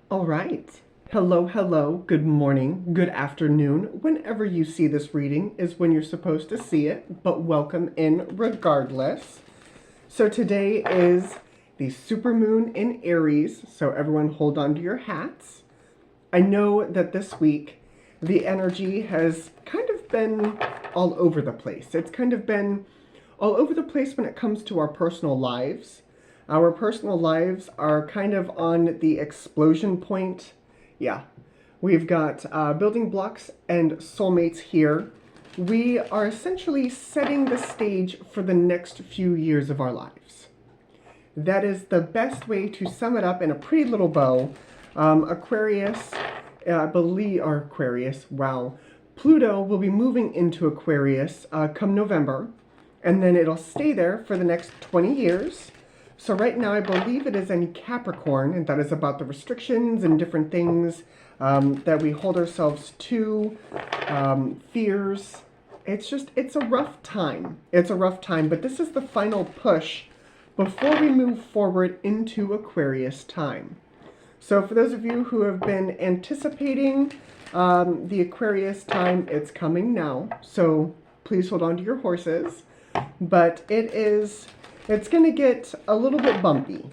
All right. Hello, hello, good morning, good afternoon. Whenever you see this reading is when you're supposed to see it, but welcome in regardless. So today is the supermoon in Aries, so everyone hold on to your hats. I know that this week the energy has kind of been all over the place. It's kind of been all over the place when it comes to our personal lives. Our personal lives are kind of on the explosion point. Yeah, we've got building blocks and soulmates here. We are essentially setting the stage for the next few years of our lives. That is the best way to sum it up in a pretty little bow. Aquarius, I believe, or Aquarius, wow. Pluto will be moving into Aquarius come November, and then it'll stay there for the next 20 years. So right now I believe it is in Capricorn, and that is about the restrictions and different things that we hold ourselves to, fears. It's a rough time. It's a rough time, but this is the final push before we move forward into Aquarius time. So for those of you who have been anticipating the Aquarius time, it's coming now. So please hold on to your horses. But it's going to get a little bit bumpy.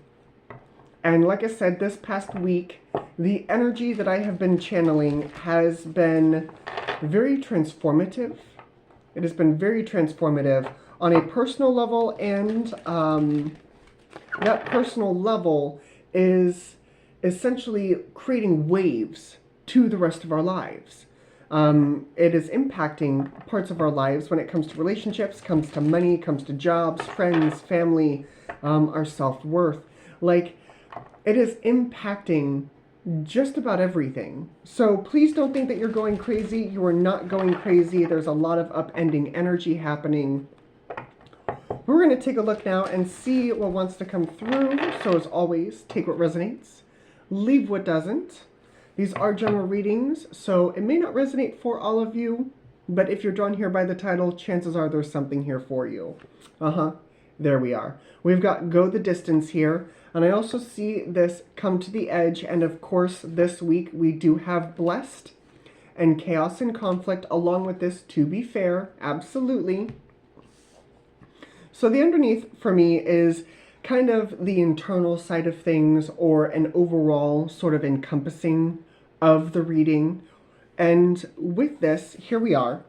And like I said, this past week, the energy that I have been channeling has been very transformative. It has been very transformative on a personal level, and that personal level is essentially creating waves to the rest of our lives. It is impacting parts of our lives when it comes to relationships, comes to money, comes to jobs, friends, family, our self-worth. Like, it is impacting just about everything. So please don't think that you're going crazy. You are not going crazy. There's a lot of upending energy happening. We're going to take a look now and see what wants to come through. So as always, take what resonates, leave what doesn't. These are general readings, so it may not resonate for all of you, but if you're drawn here by the title, chances are there's something here for you. There we are. We've got Go the Distance here, and I also see this Come to the Edge, and of course this week we do have Blessed and Chaos and Conflict along with this To Be Fair, absolutely. So the underneath for me is kind of the internal side of things, or an overall sort of encompassing of the reading. And with this, here we are.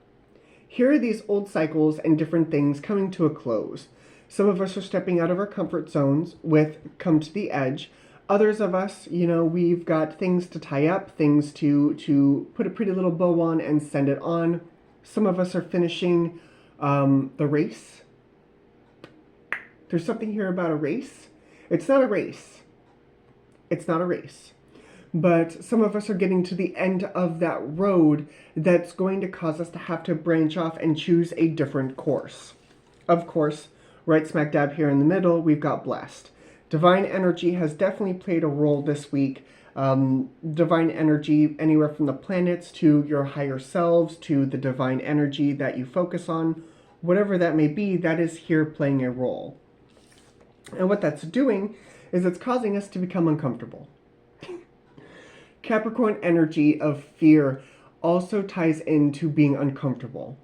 Here are these old cycles and different things coming to a close. Some of us are stepping out of our comfort zones with Come to the Edge. Others of us, you know, we've got things to tie up, things to put a pretty little bow on and send it on. Some of us are finishing the race. There's something here about a race. It's not a race. It's not a race. But some of us are getting to the end of that road that's going to cause us to have to branch off and choose a different course. Of course, right smack dab here in the middle, we've got Blessed. Divine energy has definitely played a role this week. Divine energy, anywhere from the planets to your higher selves to the divine energy that you focus on, whatever that may be, that is here playing a role. And what that's doing is it's causing us to become uncomfortable. Capricorn energy of fear also ties into being uncomfortable.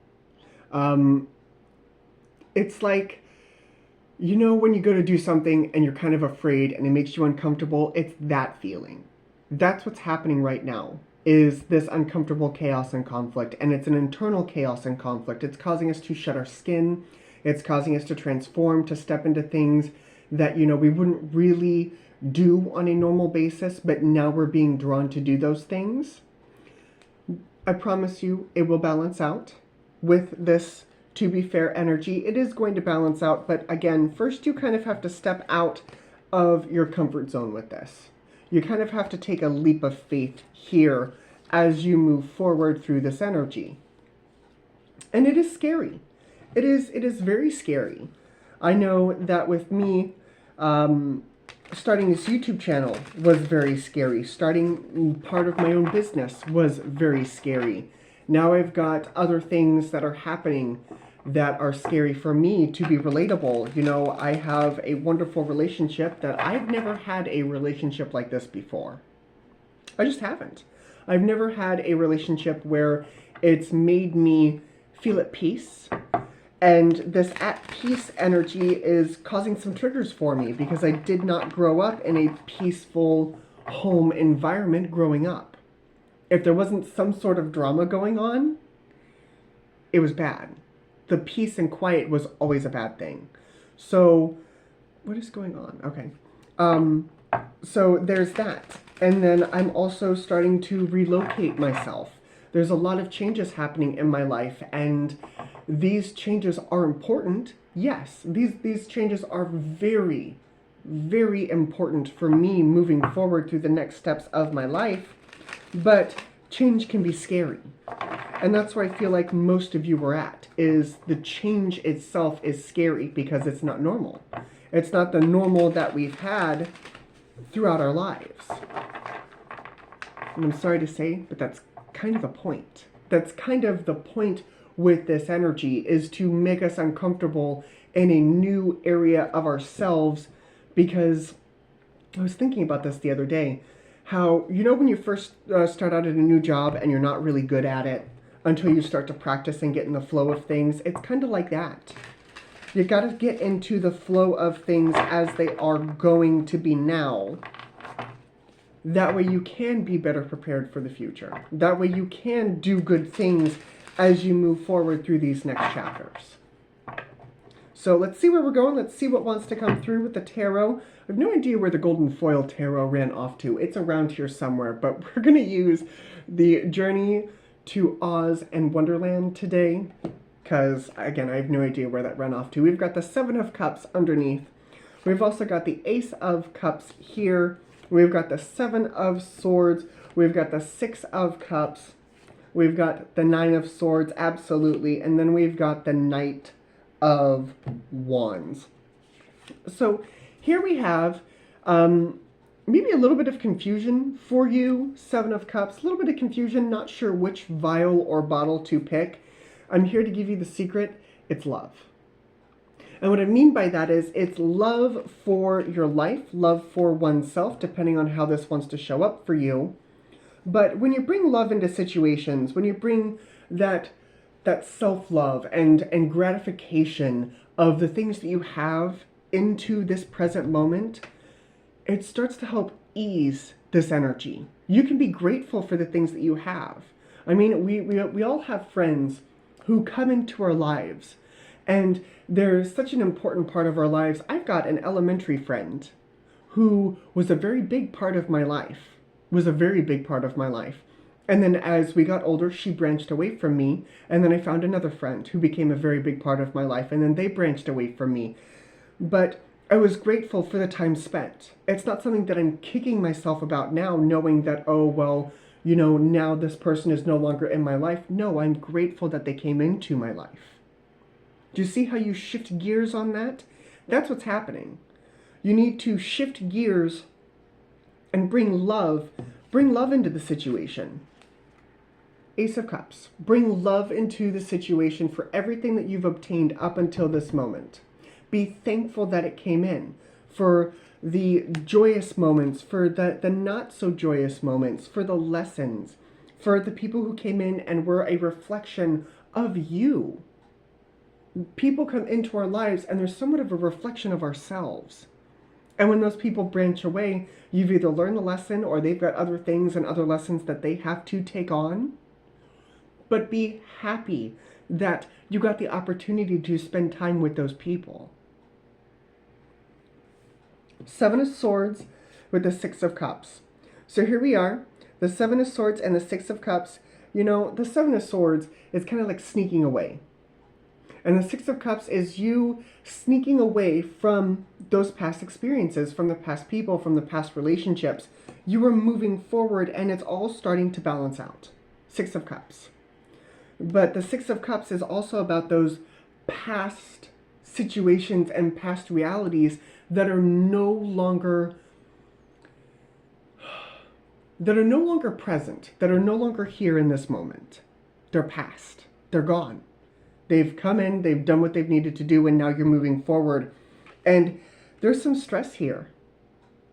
It's like, you know, when you go to do something and you're kind of afraid and it makes you uncomfortable, it's that feeling. That's what's happening right now, is this uncomfortable chaos and conflict. And it's an internal chaos and conflict. It's causing us to shed our skin. It's causing us to transform, to step into things that, you know, we wouldn't really do on a normal basis, but now we're being drawn to do those things. I promise you it will balance out with this To Be Fair energy. It is going to balance out, but again, first you kind of have to step out of your comfort zone with this. You kind of have to take a leap of faith here as you move forward through this energy. And it is scary. It is very scary. I know that with me, starting this YouTube channel was very scary. Starting part of my own business was very scary. Now I've got other things that are happening that are scary for me to be relatable. You know, I have a wonderful relationship that I've never had a relationship like this before. I just haven't. I've never had a relationship where it's made me feel at peace. And this at peace energy is causing some triggers for me because I did not grow up in a peaceful home environment growing up. If there wasn't some sort of drama going on, it was bad. The peace and quiet was always a bad thing. So, what is going on? Okay. So there's that. And then I'm also starting to relocate myself. There's a lot of changes happening in my life, and these changes are important. Yes, these changes are very, very important for me moving forward through the next steps of my life. But change can be scary. And that's where I feel like most of you are at, is the change itself is scary because it's not normal. It's not the normal that we've had throughout our lives. And I'm sorry to say, but that's kind of the point. That's kind of the point with this energy, is to make us uncomfortable in a new area of ourselves. Because I was thinking about this the other day, how, you know, when you first start out at a new job and you're not really good at it until you start to practice and get in the flow of things, it's kind of like that. You got to get into the flow of things as they are going to be now. That way you can be better prepared for the future. That way you can do good things as you move forward through these next chapters. So let's see where we're going. Let's see what wants to come through with the tarot. I have no idea where the golden foil tarot ran off to. It's around here somewhere, but we're going to use the Journey to Oz and Wonderland today, because, again, I have no idea where that ran off to. We've got the Seven of Cups underneath. We've also got the Ace of Cups here. We've got the Seven of Swords. We've got the Six of Cups. We've got the Nine of Swords, absolutely. And then we've got the Knight of Wands. So here we have maybe a little bit of confusion for you, Seven of Cups. A little bit of confusion, not sure which vial or bottle to pick. I'm here to give you the secret. It's love. And what I mean by that is it's love for your life, love for oneself, depending on how this wants to show up for you. But when you bring love into situations, when you bring that self-love and gratification of the things that you have into this present moment, it starts to help ease this energy. You can be grateful for the things that you have. I mean, we all have friends who come into our lives, and they're such an important part of our lives. I've got an elementary friend who was a very big part of my life, And then as we got older, she branched away from me, and then I found another friend who became a very big part of my life, and then they branched away from me. But I was grateful for the time spent. It's not something that I'm kicking myself about now, knowing that, oh, well, you know, now this person is no longer in my life. No, I'm grateful that they came into my life. Do you see how you shift gears on that? That's what's happening. You need to shift gears and bring love into the situation. Ace of Cups. Bring love into the situation for everything that you've obtained up until this moment. Be thankful that it came in, for the joyous moments, for the not so joyous moments, for the lessons, for the people who came in and were a reflection of you. People come into our lives and they're somewhat of a reflection of ourselves. And when those people branch away, you've either learned the lesson or they've got other things and other lessons that they have to take on. But be happy that you got the opportunity to spend time with those people. Seven of Swords with the Six of Cups. So here we are, the Seven of Swords and the Six of Cups. You know, the Seven of Swords is kind of like sneaking away. And the Six of Cups is you sneaking away from those past experiences, from the past people, from the past relationships. You are moving forward and it's all starting to balance out. Six of Cups. But the Six of Cups is also about those past situations and past realities that are no longer present, that are no longer here in this moment. They're past. They're gone. They've come in, they've done what they've needed to do, and now you're moving forward. And there's some stress here.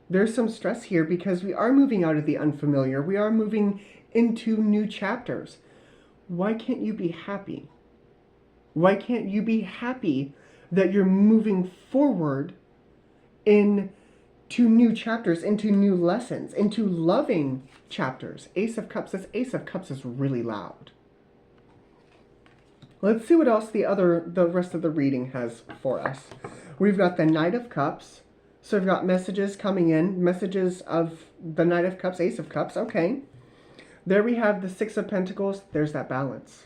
There's some stress here because we are moving out of the unfamiliar. We are moving into new chapters. Why can't you be happy? Why can't you be happy that you're moving forward into new chapters, into new lessons, into loving chapters? Ace of Cups. This Ace of Cups is really loud. Let's see what else the rest of the reading has for us. We've got the Knight of Cups. So we've got messages coming in, messages of the Knight of Cups, Ace of Cups. Okay. There we have the Six of Pentacles. There's that balance.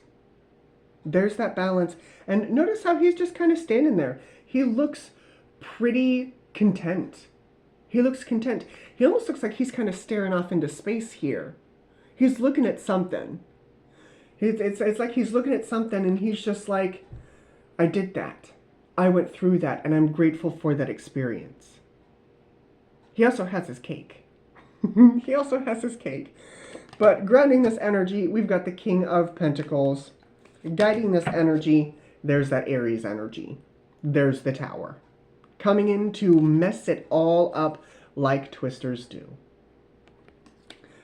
There's that balance. And notice how he's just kind of standing there. He looks pretty content. He looks content. He almost looks like he's kind of staring off into space here. He's looking at something. It's like he's looking at something and he's just like, I did that. I went through that and I'm grateful for that experience. He also has his cake. He also has his cake. But grounding this energy, we've got the King of Pentacles. Guiding this energy, there's that Aries energy. There's the Tower. Coming in to mess it all up like twisters do.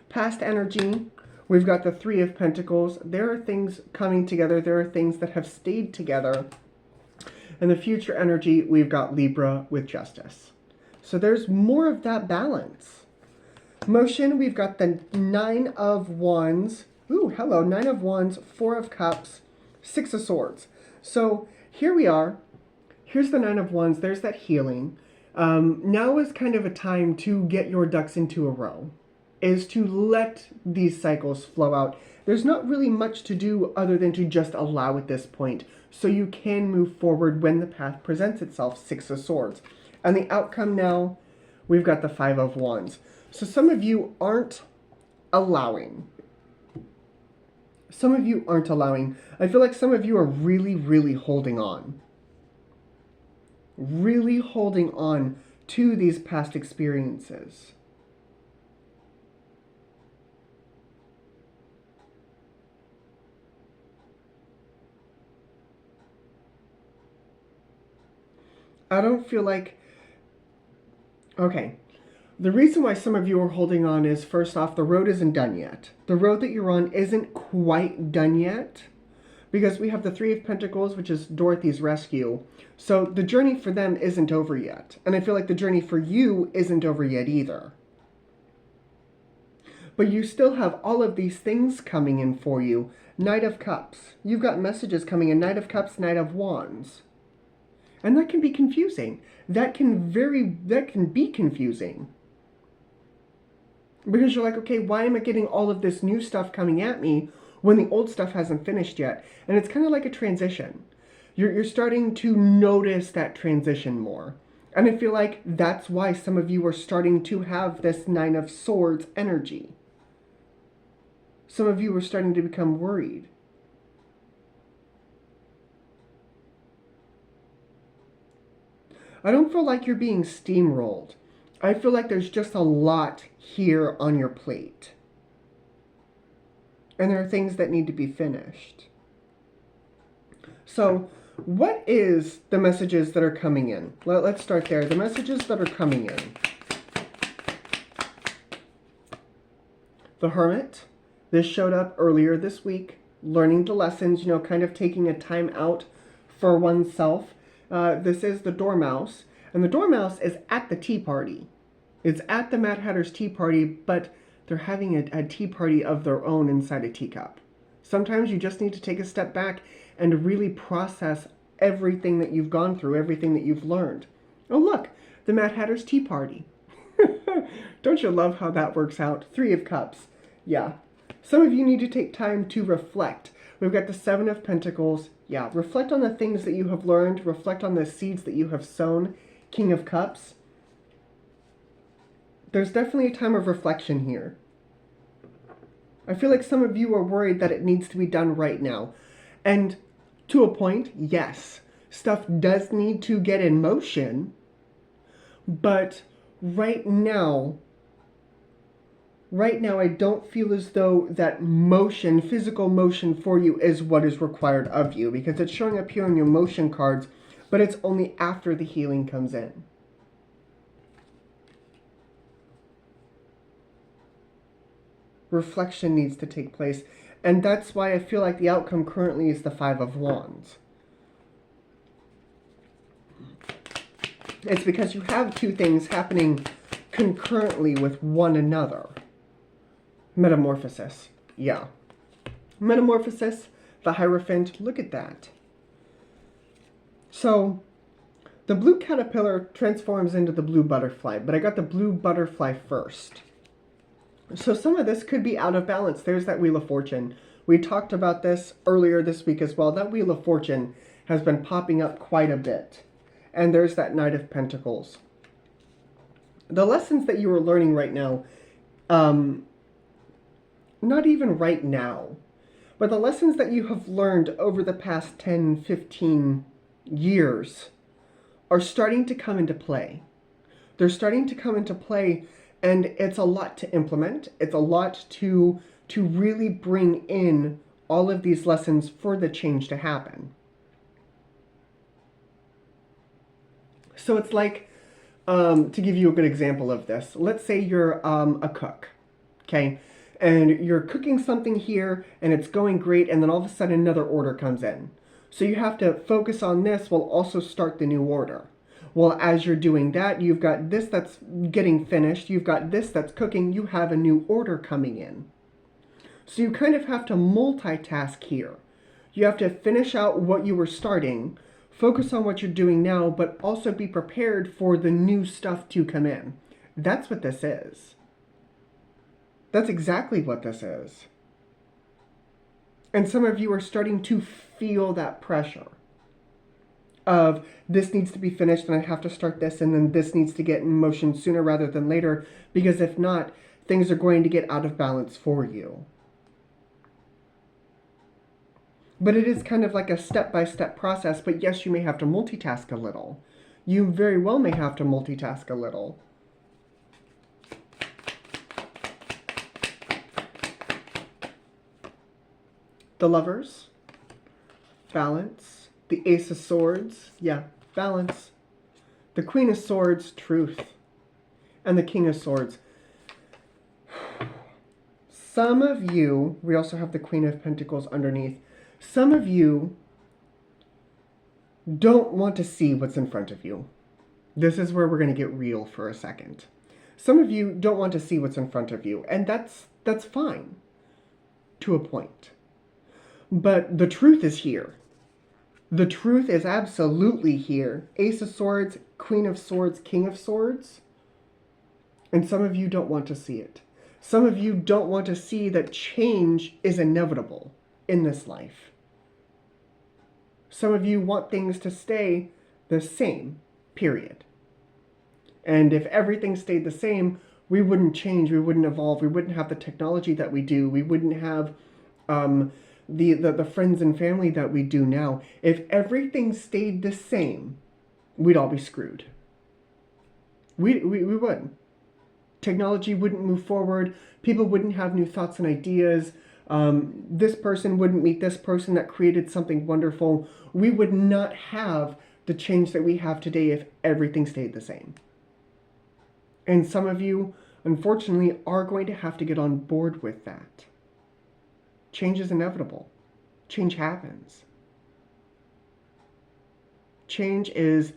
Past energy, we've got the Three of Pentacles. There are things coming together. There are things that have stayed together. And the future energy, we've got Libra with Justice. So there's more of that balance. Motion, we've got the Nine of Wands. Ooh, hello, Nine of Wands, Four of Cups, Six of Swords. So here we are. Here's the Nine of Wands. There's that healing. Now is kind of a time to get your ducks into a row. Is to let these cycles flow out. There's not really much to do other than to just allow at this point. So you can move forward when the path presents itself. Six of Swords. And the outcome now, we've got the Five of Wands. So some of you aren't allowing. Some of you aren't allowing. I feel like some of you are really, really holding on. Really holding on to these past experiences. I don't feel like... Okay. The reason why some of you are holding on is, first off, the road isn't done yet. The road that you're on isn't quite done yet. Because we have the Three of Pentacles, which is Dorothy's rescue. So the journey for them isn't over yet. And I feel like the journey for you isn't over yet either. But you still have all of these things coming in for you. Knight of Cups. You've got messages coming in. Knight of Cups, Knight of Wands. And that can be confusing. That can be confusing. Because you're like, okay, why am I getting all of this new stuff coming at me when the old stuff hasn't finished yet? And it's kind of like a transition. You're starting to notice that transition more. And I feel like that's why some of you are starting to have this Nine of Swords energy. Some of you are starting to become worried. I don't feel like you're being steamrolled. I feel like there's just a lot here on your plate. And there are things that need to be finished. So, what is the messages that are coming in? Let's start there. The messages that are coming in. The Hermit. This showed up earlier this week. Learning the lessons, kind of taking a time out for oneself. This is the Dormouse. And the Dormouse is at the tea party. It's at the Mad Hatter's tea party, but they're having a tea party of their own inside a teacup. Sometimes you just need to take a step back and really process everything that you've gone through, everything that you've learned. Oh, look, the Mad Hatter's tea party. Don't you love how that works out? Three of Cups. Yeah. Some of you need to take time to reflect. We've got the Seven of Pentacles. Yeah, reflect on the things that you have learned. Reflect on the seeds that you have sown. King of Cups. There's definitely a time of reflection here. I feel like some of you are worried that it needs to be done right now. And to a point, yes, stuff does need to get in motion. But right now, I don't feel as though that motion, physical motion for you is what is required of you. Because it's showing up here on your motion cards, but it's only after the healing comes in. reflection needs to take place. And that's why I feel like the outcome currently is the Five of Wands. It's because you have two things happening concurrently with one another. Metamorphosis. Yeah. Metamorphosis, the Hierophant, look at that. So, the blue caterpillar transforms into the blue butterfly, but I got the blue butterfly first. So some of this could be out of balance. There's that Wheel of Fortune. We talked about this earlier this week as well. That Wheel of Fortune has been popping up quite a bit. And there's that Knight of Pentacles. The lessons that you are learning right now, not even right now, but the lessons that you have learned over the past 10, 15 years are starting to come into play. They're starting to come into play, and it's a lot to implement. It's a lot to really bring in all of these lessons for the change to happen. So it's like, to give you a good example of this, let's say you're a cook, okay? And you're cooking something here, and it's going great, and then all of a sudden another order comes in. So you have to focus on this while also start the new order. Well, as you're doing that, you've got this that's getting finished, you've got this that's cooking, you have a new order coming in. So you kind of have to multitask here. You have to finish out what you were starting, focus on what you're doing now, but also be prepared for the new stuff to come in. That's what this is. That's exactly what this is. And some of you are starting to feel that pressure of this needs to be finished and I have to start this, and then this needs to get in motion sooner rather than later, because if not, things are going to get out of balance for you. But it is kind of like a step-by-step process, but yes, you may have to multitask a little. You very well may have to multitask a little. The Lovers, balance. The Ace of Swords, yeah, balance. The Queen of Swords, truth. And the King of Swords. Some of you, we also have the Queen of Pentacles underneath. Some of you don't want to see what's in front of you. This is where we're going to get real for a second. Some of you don't want to see what's in front of you, and that's fine to a point. But the truth is here. The truth is absolutely here. Ace of Swords, Queen of Swords, King of Swords. And some of you don't want to see it. Some of you don't want to see that change is inevitable in this life. Some of you want things to stay the same, period. And if everything stayed the same, we wouldn't change, we wouldn't evolve, we wouldn't have the technology that we do, we wouldn't have the friends and family that we do now. If everything stayed the same, we'd all be screwed. We would. Technology wouldn't move forward. People wouldn't have new thoughts and ideas. This person wouldn't meet this person that created something wonderful. We would not have the change that we have today if everything stayed the same. And some of you, unfortunately, are going to have to get on board with that. Change is inevitable. Change happens. Change is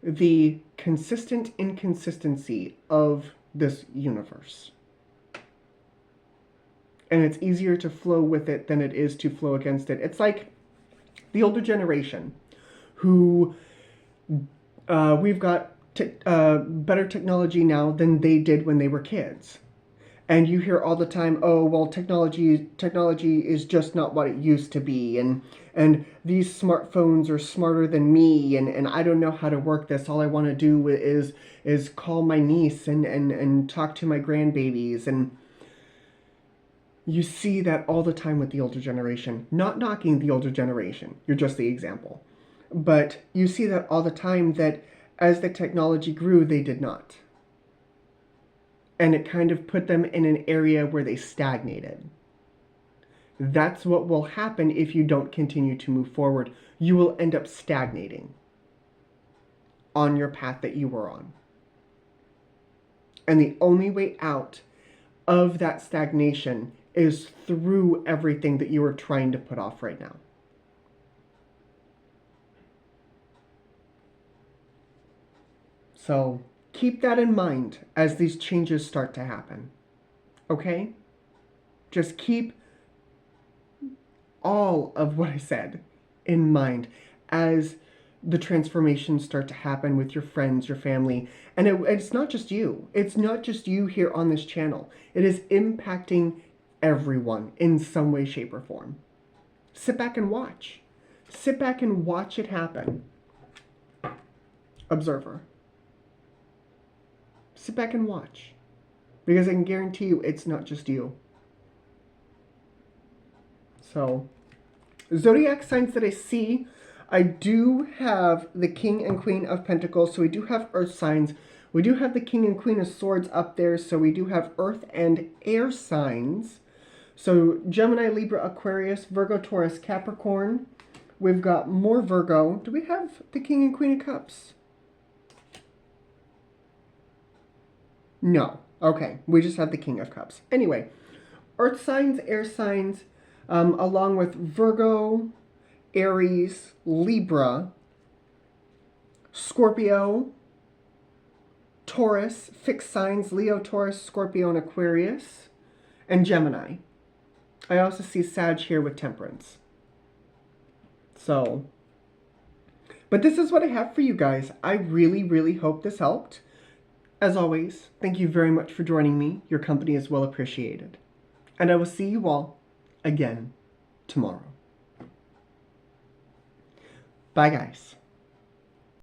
the consistent inconsistency of this universe. And it's easier to flow with it than it is to flow against it. It's like the older generation who we've got better technology now than they did when they were kids. And you hear all the time, oh, well, technology is just not what it used to be. And these smartphones are smarter than me. And I don't know how to work this. All I want to do is call my niece and talk to my grandbabies. And you see that all the time with the older generation. Not knocking the older generation. You're just the example. But you see that all the time that as the technology grew, they did not. And it kind of put them in an area where they stagnated. That's what will happen if you don't continue to move forward. You will end up stagnating on your path that you were on. And the only way out of that stagnation is through everything that you are trying to put off right now. So keep that in mind as these changes start to happen. Okay? Just keep all of what I said in mind as the transformations start to happen with your friends, your family. And it's not just you. It's not just you here on this channel. It is impacting everyone in some way, shape, or form. Sit back and watch. Sit back and watch it happen. Observer. Sit back and watch. Because I can guarantee you it's not just you. So, zodiac signs that I see, I do have the King and Queen of Pentacles, so we do have earth signs. We do have the King and Queen of Swords up there, so we do have earth and air signs. So Gemini, Libra, Aquarius, Virgo, Taurus, Capricorn. We've got more Virgo. Do we have the King and Queen of Cups? No. Okay, we just have the King of Cups. Anyway, earth signs, air signs, along with Virgo, Aries, Libra, Scorpio, Taurus, fixed signs, Leo, Taurus, Scorpio, and Aquarius, and Gemini. I also see Sag here with Temperance. So, but this is what I have for you guys. I really, really hope this helped. As always, thank you very much for joining me. Your company is well appreciated. And I will see you all again tomorrow. Bye, guys.